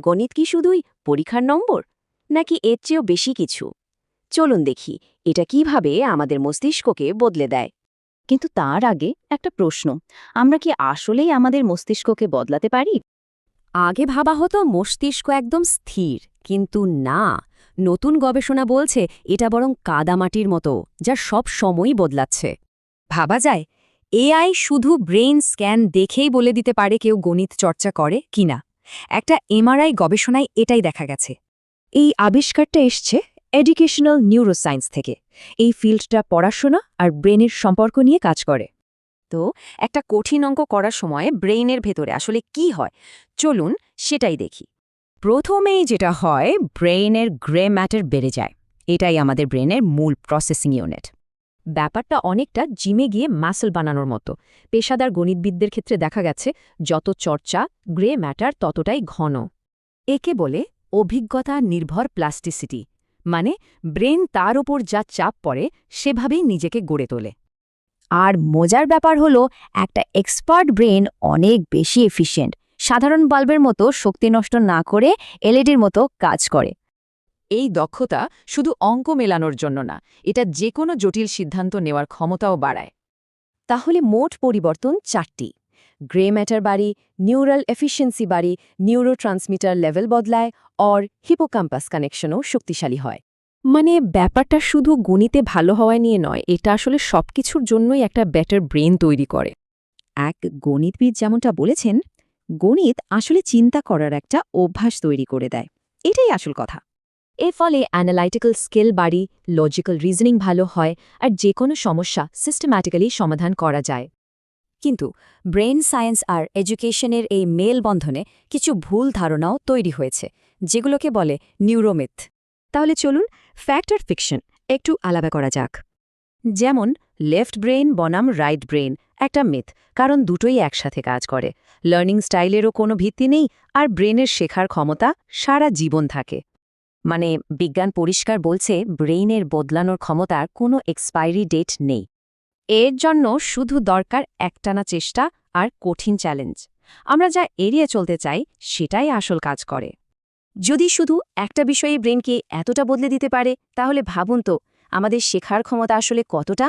গণিত কি শুধুই পরীক্ষার নম্বর, নাকি এর চেয়েও বেশি কিছু? চলুন দেখি এটা কিভাবে আমাদের মস্তিষ্ককে বদলে দেয়। কিন্তু তার আগে একটা প্রশ্ন, আমরা কি আসলেই আমাদের মস্তিষ্ককে বদলাতে পারি? আগে ভাবা হতো মস্তিষ্ক একদম স্থির, কিন্তু না, নতুন গবেষণা বলছে এটা বরং কাদামাটির মতো, যা সব সময়ই বদলাচ্ছে। ভাবা যায় এআই শুধু ব্রেইন স্ক্যান দেখেই বলে দিতে পারে কেউ গণিত চর্চা করে কিনা। একটা এমআরআই গবেষণায় এটাই দেখা গেছে। এই আবিষ্কারটা এসছে এডুকেশনাল নিউরোসায়েন্স থেকে। এই ফিল্ডটা পড়াশোনা আর ব্রেনের সম্পর্ক নিয়ে কাজ করে। তো একটা কঠিন অঙ্ক করার সময় ব্রেইনের ভেতরে আসলে কি হয়, চলুন সেটাই দেখি। প্রথমেই যেটা হয়, ব্রেইনের গ্রে ম্যাটার বেড়ে যায়। এটাই আমাদের ব্রেনের মূল প্রসেসিং ইউনিট। ব্যাপারটা অনেকটা জিমে গিয়ে মাসল বানানোর মতো। পেশাদার গণিতবিদদের ক্ষেত্রে দেখা গেছে যত চর্চা, গ্রে ম্যাটার ততটাই ঘন। একে বলে অভিজ্ঞতা নির্ভর প্লাস্টিসিটি, মানে ব্রেন তার ওপর যা চাপ পড়ে সেভাবেই নিজেকে গড়ে তোলে। আর মজার ব্যাপার হলো, একটা এক্সপার্ট ব্রেন অনেক বেশি এফিশিয়েন্ট, সাধারণ বাল্বের মতো শক্তি নষ্ট না করে এলইডির মতো কাজ করে। এই দক্ষতা শুধু অঙ্ক মেলানোর জন্য না, এটা যে কোনো জটিল সিদ্ধান্ত নেওয়ার ক্ষমতাও বাড়ায়। তাহলে মোট পরিবর্তন 4টি: গ্রে ম্যাটার বাড়ি, নিউরাল এফিসিয়েন্সি বাড়ি, নিউরোট্রান্সমিটার লেভেল বদলায়, আর হিপোক্যাম্পাস কানেকশনও শক্তিশালী হয়। মানে ব্যাপারটা শুধু গণিতে ভালো হওয়া নিয়ে নয়, এটা আসলে সবকিছুর জন্যই একটা বেটার ব্রেন তৈরি করে। এক গণিতবিদ যেমনটা বলেছেন, গণিত আসলে চিন্তা করার একটা অভ্যাস তৈরি করে দেয়। এটাই আসল কথা। এর ফলে অ্যানালাইটিক্যাল স্কিল বাড়ি, লজিক্যাল রিজনিং ভালো হয়, আর যে কোনো সমস্যা সিস্টেম্যাটিক্যালি সমাধান করা যায়। কিন্তু ব্রেন সায়েন্স আর এডুকেশনের এই মেলবন্ধনে কিছু ভুল ধারণাও তৈরি হয়েছে, যেগুলোকে বলে নিউরোমিথ। তাহলে চলুন ফ্যাক্ট আর ফিকশন একটু আলাদা করা যাক। যেমন লেফট ব্রেন বনাম রাইট ব্রেন একটা মিথ, কারণ দুটোই একসাথে কাজ করে। লার্নিং স্টাইলেরও কোনো ভিত্তি নেই, আর ব্রেনের শেখার ক্ষমতা সারা জীবন থাকে। মানে বিজ্ঞান পরিষ্কার বলছে ব্রেইনের বদলানোর ক্ষমতার কোনো এক্সপায়ারি ডেট নেই। এর জন্য শুধু দরকার একটানা চেষ্টা আর কঠিন চ্যালেঞ্জ। আমরা যা এড়িয়ে চলতে চাই সেটাই আসল কাজ করে। যদি শুধু একটা বিষয়ে ব্রেনকে এতটা বদলে দিতে পারে, তাহলে ভাবুন তো আমাদের শেখার ক্ষমতা আসলে কতটা।